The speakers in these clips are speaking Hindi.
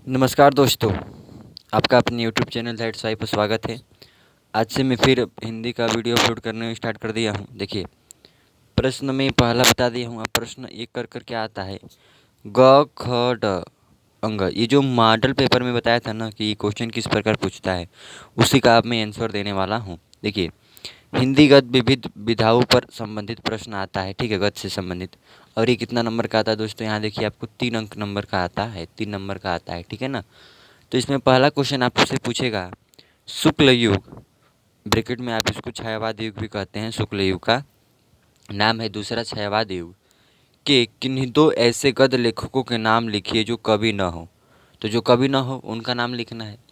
नमस्कार दोस्तों, आपका अपने यूट्यूब चैनल दैट्स वाई पर स्वागत है। आज से मैं फिर हिंदी का वीडियो अपलोड करने स्टार्ट कर दिया हूँ। देखिए, प्रश्न में पहला बता दिया हूँ। अब प्रश्न एक कर क्या आता है, ग ख ड अंग। ये जो मॉडल पेपर में बताया था ना कि क्वेश्चन किस प्रकार पूछता है, उसी का अब मैं आंसर देने वाला हूँ। देखिए, हिंदी गद्य विविध विधाओं पर संबंधित प्रश्न आता है, ठीक है, गद्य से संबंधित। और ये कितना नंबर का आता है दोस्तों, यहाँ देखिए आपको 3 अंक नंबर का आता है, 3 नंबर का आता है, ठीक है ना। तो इसमें पहला क्वेश्चन आपसे पूछेगा, शुक्ल युग, ब्रैकेट में आप इसको छायावाद युग भी कहते हैं, शुक्ल युग का नाम है दूसरा छायावाद युग, के किन्हीं दो ऐसे गद्य लेखकों के नाम लिखिए जो कवि न हो। तो जो कवि न हो उनका नाम लिखना है।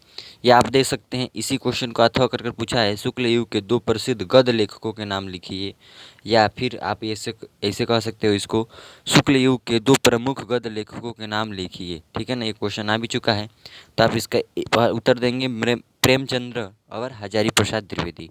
या आप देख सकते हैं इसी क्वेश्चन को अथवा कर पूछा है, शुक्ल युग के दो प्रसिद्ध गद्य लेखकों के नाम लिखिए। या फिर आप ऐसे ऐसे कह सकते हो इसको, शुक्ल युग के दो प्रमुख गद्य लेखकों के नाम लिखिए, ठीक है ना। ये क्वेश्चन आ भी चुका है, तो आप इसका उत्तर देंगे प्रेमचंद्र और हजारी प्रसाद द्विवेदी।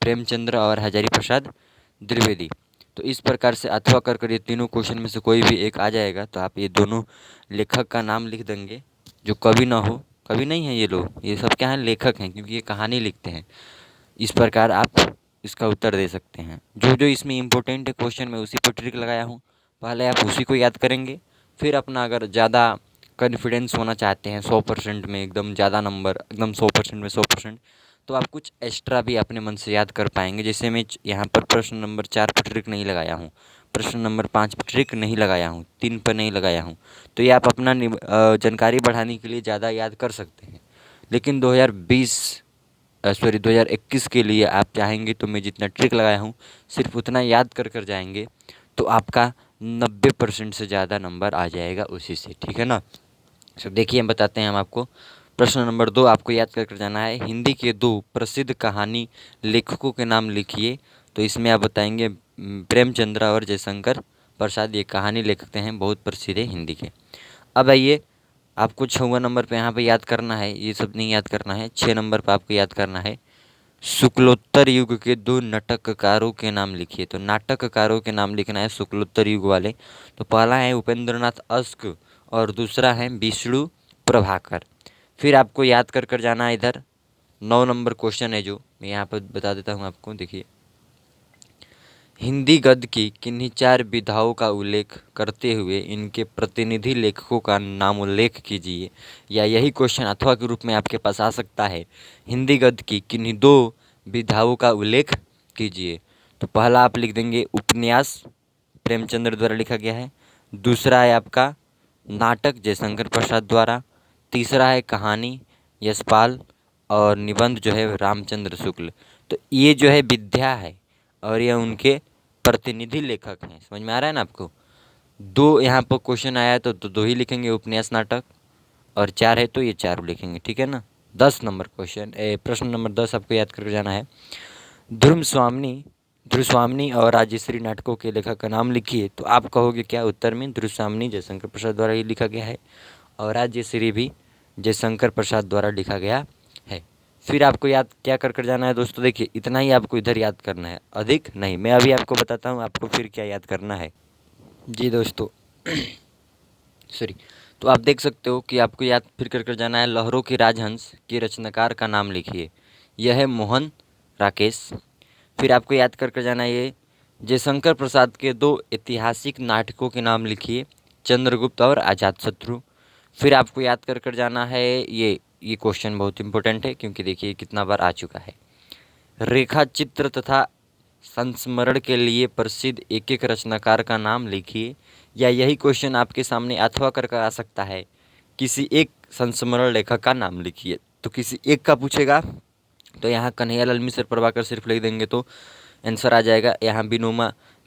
प्रेमचंद्र और हजारी प्रसाद द्विवेदी। तो इस प्रकार से अथवा कर ये तीनों क्वेश्चन में से कोई भी एक आ जाएगा तो आप ये दोनों लेखक का नाम लिख देंगे जो कवि ना हो। कवि नहीं है ये लोग, ये सब क्या हैं, लेखक हैं, क्योंकि ये कहानी लिखते हैं। इस प्रकार आप इसका उत्तर दे सकते हैं। जो जो इसमें इम्पोर्टेंट है क्वेश्चन में उसी पर ट्रिक लगाया हूँ। पहले आप उसी को याद करेंगे, फिर अपना अगर ज़्यादा कॉन्फिडेंस होना चाहते हैं 100% में, एकदम ज़्यादा नंबर, एकदम 100% में 100%, तो आप कुछ एक्स्ट्रा भी अपने मन से याद कर पाएंगे। जैसे मैं यहाँ पर प्रश्न नंबर 4 पर ट्रिक नहीं लगाया हूँ, प्रश्न नंबर 5 पर ट्रिक नहीं लगाया हूँ, 3 पर नहीं लगाया हूँ। तो ये आप अपना जानकारी बढ़ाने के लिए ज़्यादा याद कर सकते हैं। लेकिन 2021 के लिए आप चाहेंगे तो मैं जितना ट्रिक लगाया हूँ सिर्फ उतना याद कर जाएंगे तो आपका 90% से ज़्यादा नंबर आ जाएगा उसी से, ठीक है ना। सब देखिए, हम बताते हैं हम आपको। प्रश्न नंबर 2 आपको याद कर जाना है, हिंदी के दो प्रसिद्ध कहानी लेखकों के नाम लिखिए। तो इसमें आप बताएंगे प्रेमचंद्र और जयशंकर प्रसाद, ये कहानी लेखक हैं, बहुत प्रसिद्ध है हिंदी के। अब आइए, आपको 6 नंबर पे यहाँ पे याद करना है, ये सब नहीं याद करना है। 6 नंबर पे आपको याद करना है, शुक्लोत्तर युग के दो नाटककारों के नाम लिखिए। तो नाटककारों के नाम लिखना है शुक्लोत्तर युग वाले। तो पहला है उपेंद्रनाथ अश्क और दूसरा है विष्णु प्रभाकर। फिर आपको याद कर जाना है इधर। 9 नंबर क्वेश्चन है जो मैं यहाँ पर बता देता हूँ आपको। देखिए, हिंदी गद्य की किन्हीं 4 विधाओं का उल्लेख करते हुए इनके प्रतिनिधि लेखकों का नाम उल्लेख कीजिए। या यही क्वेश्चन अथवा के रूप में आपके पास आ सकता है, हिंदी गद्य की किन्हीं 2 विधाओं का उल्लेख कीजिए। तो पहला आप लिख देंगे उपन्यास, प्रेमचंद्र द्वारा लिखा गया है। दूसरा है आपका नाटक, जयशंकर प्रसाद द्वारा। तीसरा है कहानी, यशपाल। और निबंध जो है रामचंद्र शुक्ल। तो ये जो है विद्या है और ये उनके प्रतिनिधि लेखक हैं। समझ में आ रहा है ना आपको। दो यहाँ पर क्वेश्चन आया है तो दो ही लिखेंगे, उपन्यास नाटक, और 4 है तो ये 4 लिखेंगे, ठीक है ना। 10 नंबर क्वेश्चन, प्रश्न नंबर 10 आपको याद करके जाना है, ध्रुस्वामिनी और राजश्री नाटकों के लेखक का नाम लिखिए। तो आप कहोगे क्या उत्तर में, ध्रुस्वामिनी जयशंकर प्रसाद द्वारा ही लिखा गया है और राजश्री भी जयशंकर प्रसाद द्वारा लिखा गया है। फिर आपको याद क्या कर जाना है दोस्तों, देखिए इतना ही आपको इधर याद करना है, अधिक नहीं। मैं अभी आपको बताता हूँ आपको फिर क्या याद करना है। जी दोस्तों, सॉरी। तो आप देख सकते हो कि आपको याद फिर कर जाना है, लहरों के राजहंस के रचनाकार का नाम लिखिए। यह है मोहन राकेश। फिर आपको याद कर जाना है, ये जयशंकर प्रसाद के 2 ऐतिहासिक नाटकों के नाम लिखिए, चंद्रगुप्त और अजातशत्रु। फिर आपको याद कर जाना है, ये क्वेश्चन बहुत इंपॉर्टेंट है क्योंकि देखिए कितना बार आ चुका है, रेखा चित्र तथा संस्मरण के लिए प्रसिद्ध एक एक रचनाकार का नाम लिखिए। या यही क्वेश्चन आपके सामने अथवा कर आ सकता है, किसी एक संस्मरण लेखक का नाम लिखिए। तो किसी एक का पूछेगा तो यहाँ कन्हैयालाल मिश्र प्रभाकर सिर्फ लिख देंगे तो आंसर आ जाएगा। यहाँ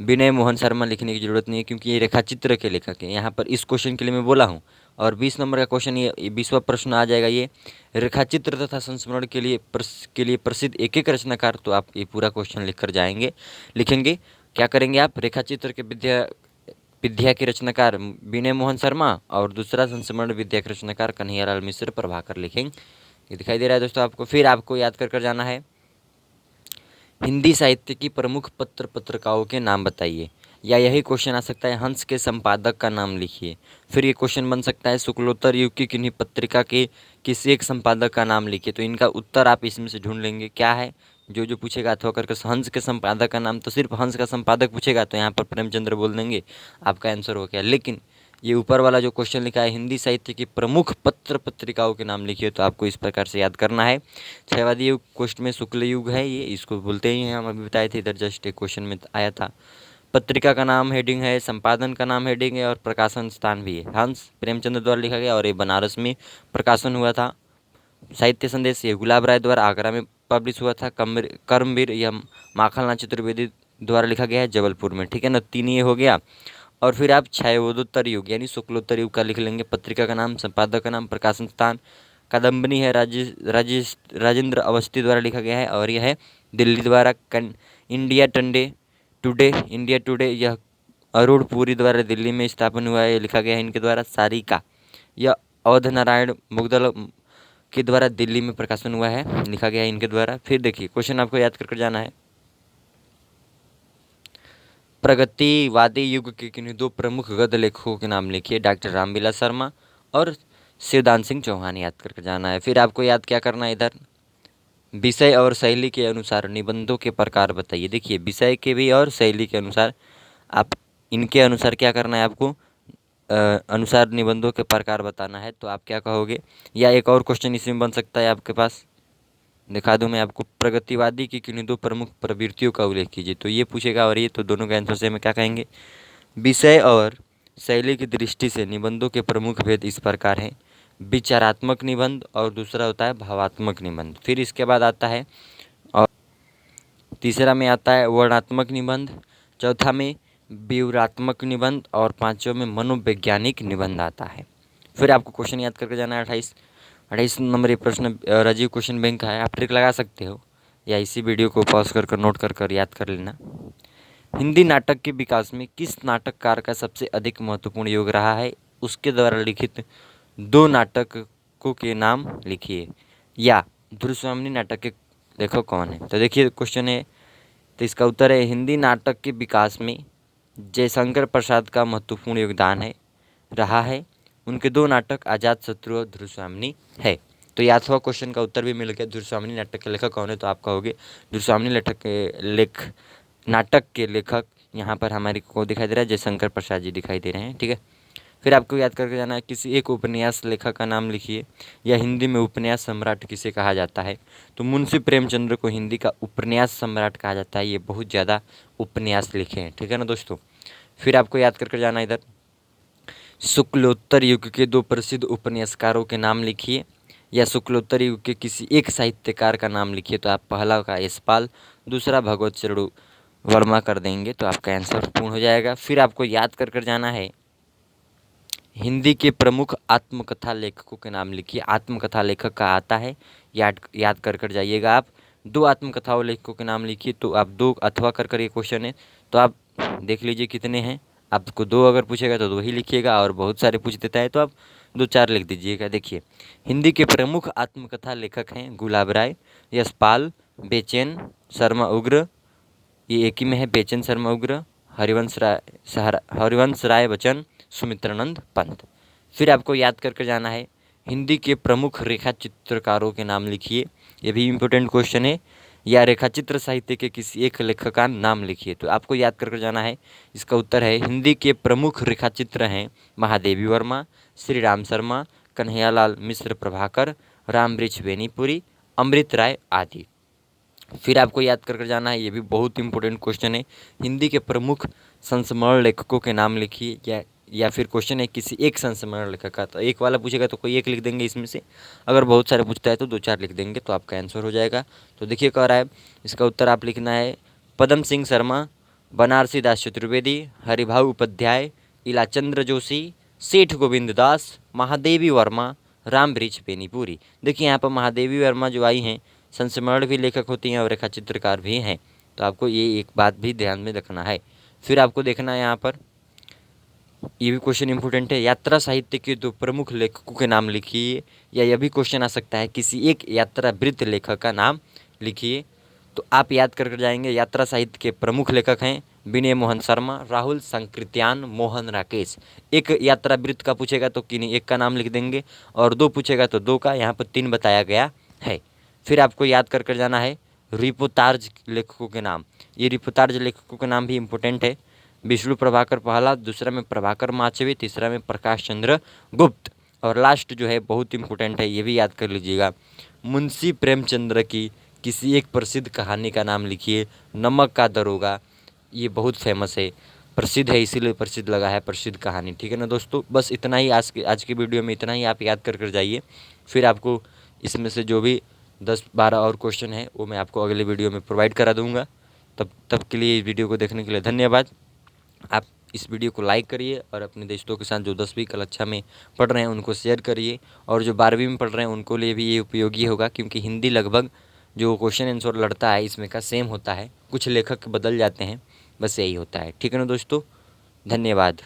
विनय मोहन शर्मा लिखने की ज़रूरत नहीं है क्योंकि ये रेखाचित्र के लेखक हैं। यहाँ पर इस क्वेश्चन के लिए मैं बोला हूँ। और 20 नंबर का क्वेश्चन, ये 20वां प्रश्न आ जाएगा, ये रेखाचित्र तथा संस्मरण के लिए प्रसिद्ध एक एक रचनाकार। तो आप ये पूरा क्वेश्चन लिख कर जाएंगे, लिखेंगे। क्या करेंगे आप, रेखाचित्र के विद्या के रचनाकार विनय मोहन शर्मा और दूसरा संस्मरण विद्या के रचनाकार कन्हैयालाल मिश्र प्रभाकर लिखेंगे। ये दिखाई दे रहा है दोस्तों आपको। फिर आपको याद कर जाना है, हिंदी साहित्य की प्रमुख पत्रिकाओं के नाम बताइए। या यही क्वेश्चन आ सकता है हंस के संपादक का नाम लिखिए। फिर ये क्वेश्चन बन सकता है शुक्लोत्तर युग की किन्हीं पत्रिका के किसी एक संपादक का नाम लिखिए। तो इनका उत्तर आप इसमें से ढूंढ लेंगे क्या है, जो जो पूछेगा अथवा करके हंस के संपादक का नाम, तो सिर्फ हंस का संपादक पूछेगा तो यहाँ पर प्रेमचंद्र बोल देंगे, आपका आंसर हो गया। लेकिन ये ऊपर वाला जो क्वेश्चन लिखा है हिंदी साहित्य की प्रमुख पत्र पत्रिकाओं के नाम लिखिए, तो आपको इस प्रकार से याद करना है। क्षयवादी युग क्वेश्चन में शुक्ल युग है, ये इसको बोलते ही हैं, हम अभी बताए थे, इधर जस्ट एक क्वेश्चन में आया था। पत्रिका का नाम हेडिंग है, संपादन का नाम हेडिंग है और प्रकाशन स्थान भी है। हंस प्रेमचंद्र द्वारा लिखा गया और ये बनारस में प्रकाशन हुआ था। साहित्य संदेश ये गुलाब राय द्वारा आगरा में पब्लिश हुआ था। कर्मवीर यह माखनलाल चतुर्वेदी द्वारा लिखा गया है जबलपुर में, ठीक है ना, 3 ये हो गया। और फिर आप क्षयोत्तर युग यानी शुक्लोत्तर युग का लिख लेंगे। पत्रिका का नाम, संपादक का नाम, प्रकाशन स्थान। कादम्बनी है राजेंद्र अवस्थी द्वारा लिखा गया है और यह है दिल्ली द्वारा। इंडिया टुडे यह अरुण पुरी द्वारा दिल्ली में स्थापन हुआ है, ये लिखा गया है इनके द्वारा। सारिका यह अवध नारायण मुगदल के द्वारा दिल्ली में प्रकाशन हुआ है, लिखा गया है इनके द्वारा। फिर देखिए क्वेश्चन आपको याद करके जाना है। प्रगतिवादी युग के किन्हीं 2 प्रमुख गद्य लेखकों के नाम लिखिए। डॉक्टर रामविलास शर्मा और शिवदान सिंह चौहान, याद करके जाना है। फिर आपको याद क्या करना है, इधर विषय और शैली के अनुसार निबंधों के प्रकार बताइए। देखिए विषय के भी और शैली के अनुसार आप इनके अनुसार क्या करना है आपको, अनुसार निबंधों के प्रकार बताना है। तो आप क्या कहोगे, या एक और क्वेश्चन इसमें बन सकता है आपके पास, दिखा दूं मैं आपको। प्रगतिवादी की किन्हीं 2 प्रमुख प्रवृत्तियों का उल्लेख कीजिए, तो ये पूछेगा और ये, तो दोनों के आंसर से हमें क्या कहेंगे। विषय और शैली की दृष्टि से निबंधों के प्रमुख भेद इस प्रकार हैं। विचारात्मक निबंध और दूसरा होता है भावात्मक निबंध। फिर इसके बाद आता है, और तीसरा में आता है वर्णनात्मक निबंध, चौथा में व्यूहात्मक निबंध और पांचवें में मनोवैज्ञानिक निबंध आता है। फिर आपको क्वेश्चन याद करके जाना है। 28 नंबर ये प्रश्न राजीव क्वेश्चन बैंक का है, आप ट्रिक लगा सकते हो या इसी वीडियो को पॉज कर नोट कर याद कर लेना। हिंदी नाटक के विकास में किस नाटककार का सबसे अधिक महत्वपूर्ण योग रहा है, उसके द्वारा लिखित 2 नाटकों के नाम लिखिए। या धुरस्वामिनी नाटक के लेखक कौन है। तो देखिए क्वेश्चन है, तो इसका उत्तर है हिंदी नाटक के विकास में जयशंकर प्रसाद का महत्वपूर्ण योगदान है रहा है। उनके 2 नाटक आजाद शत्रु और धुरस्वामिनी है। तो याद हुआ, क्वेश्चन का उत्तर भी मिल गया। धुरस्वामिनी नाटक के लेखक कौन है, तो आप कहोगे धुरस्वामिनी नाटक के लेखक यहाँ पर हमारे को दिखाई दे रहा है, जयशंकर प्रसाद जी दिखाई दे रहे हैं, ठीक है। फिर आपको याद करके जाना है, किसी एक उपन्यास लेखक का नाम लिखिए। या हिंदी में उपन्यास सम्राट किसे कहा जाता है, तो मुंशी प्रेमचंद्र को हिंदी का उपन्यास सम्राट कहा जाता है। ये बहुत ज़्यादा उपन्यास लिखे हैं, ठीक है ना दोस्तों। फिर आपको याद करके जाना इधर, शुक्लोत्तर युग के 2 प्रसिद्ध उपन्यासकारों के नाम लिखिए। या शुक्लोत्तर युग के किसी एक साहित्यकार का नाम लिखिए। तो आप पहला का यशपाल, दूसरा भगवत चरण वर्मा कर देंगे, तो आपका आंसर पूर्ण हो जाएगा। फिर आपको याद कर जाना है, हिंदी के प्रमुख आत्मकथा लेखकों के नाम लिखिए। आत्मकथा लेखक का आता है, याद कर जाइएगा आप। 2 आत्मकथाओं लेखकों के नाम लिखिए। तो आप 2 अथवा कर ये क्वेश्चन है, तो आप देख लीजिए कितने हैं। आपको 2 अगर पूछेगा तो 2 ही लिखिएगा, और बहुत सारे पूछ देता है तो आप 2-4 लिख दीजिएगा। देखिए हिंदी के प्रमुख आत्मकथा लेखक हैं गुलाब राय, यशपाल, बेचैन शर्मा उग्र, ये एक ही में है, बेचैन शर्मा उग्र, हरिवंश राय बच्चन, सुमित्रानंद पंत। फिर आपको याद करके जाना है, हिंदी के प्रमुख रेखा चित्रकारों के नाम लिखिए। ये भी इम्पोर्टेंट क्वेश्चन है। या रेखाचित्र साहित्य के किसी एक लेखक का नाम लिखिए। तो आपको याद करके जाना है, इसका उत्तर है हिंदी के प्रमुख रेखाचित्र हैं महादेवी वर्मा, श्री राम शर्मा, कन्हैयालाल मिश्र प्रभाकर, रामवृक्ष बेनीपुरी, अमृत राय आदि। फिर आपको याद करके जाना है, ये भी बहुत इंपॉर्टेंट क्वेश्चन है, हिंदी के प्रमुख संस्मरण लेखकों के नाम लिखिए। या फिर क्वेश्चन है किसी एक संस्मरण लेखक का, तो एक वाला पूछेगा तो कोई एक लिख देंगे इसमें से, अगर बहुत सारे पूछता है तो 2-4 लिख देंगे, तो आपका आंसर हो जाएगा। तो देखिए कह रहा है, इसका उत्तर आप लिखना है पदम सिंह शर्मा, बनारसी दास चतुर्वेदी, हरिभाऊ उपाध्याय, इलाचंद्र जोशी, सेठ गोविंद दास, महादेवी वर्मा, रामवृक्ष बेनीपुरी। देखिए यहाँ पर महादेवी वर्मा जो आई हैं, संस्मरण भी लेखक होती हैं और रेखा चित्रकार भी हैं, तो आपको ये एक बात भी ध्यान में रखना है। फिर आपको देखना है यहाँ पर, ये भी क्वेश्चन इंपॉर्टेंट है, यात्रा साहित्य के 2 प्रमुख लेखकों के नाम लिखिए। या यह भी क्वेश्चन आ सकता है, किसी एक यात्रा वृत्त लेखक का नाम लिखिए। तो आप याद कर जाएंगे, यात्रा साहित्य के प्रमुख लेखक हैं विनय मोहन शर्मा, राहुल संकृत्यान, मोहन राकेश। एक यात्रा वृत्त का पूछेगा तो किन्हीं एक का नाम लिख देंगे और दो पूछेगा तो दो का। यहाँ पर 3 बताया गया है। फिर आपको याद कर कर जाना है रिपोर्ताज लेखकों के नाम। ये रिपोर्ताज लेखकों के नाम भी इम्पोर्टेंट है। विष्णु प्रभाकर पहला, दूसरा में प्रभाकर माचवी, तीसरा में प्रकाश चंद्र गुप्त और लास्ट जो है बहुत इंपॉर्टेंट है, ये भी याद कर लीजिएगा। मुंशी प्रेमचंद्र की किसी एक प्रसिद्ध कहानी का नाम लिखिए। नमक का दरोगा, ये बहुत फेमस है, प्रसिद्ध है, इसीलिए प्रसिद्ध लगा है, प्रसिद्ध कहानी। ठीक है ना दोस्तों, बस इतना ही आज की वीडियो में इतना ही आप याद कर कर जाइए। फिर आपको इसमें से जो भी 10-12 और क्वेश्चन है वो मैं आपको अगले वीडियो में प्रोवाइड करा दूँगा। तब के लिए इस वीडियो को देखने के लिए धन्यवाद। आप इस वीडियो को लाइक करिए और अपने दोस्तों के साथ जो 10वीं कक्षा में पढ़ रहे हैं उनको शेयर करिए और जो 12वीं में पढ़ रहे हैं उनको लिए भी ये उपयोगी होगा, क्योंकि हिंदी लगभग जो क्वेश्चन आंसर लड़ता है इसमें का सेम होता है, कुछ लेखक बदल जाते हैं, बस यही होता है। ठीक है ना दोस्तों, धन्यवाद।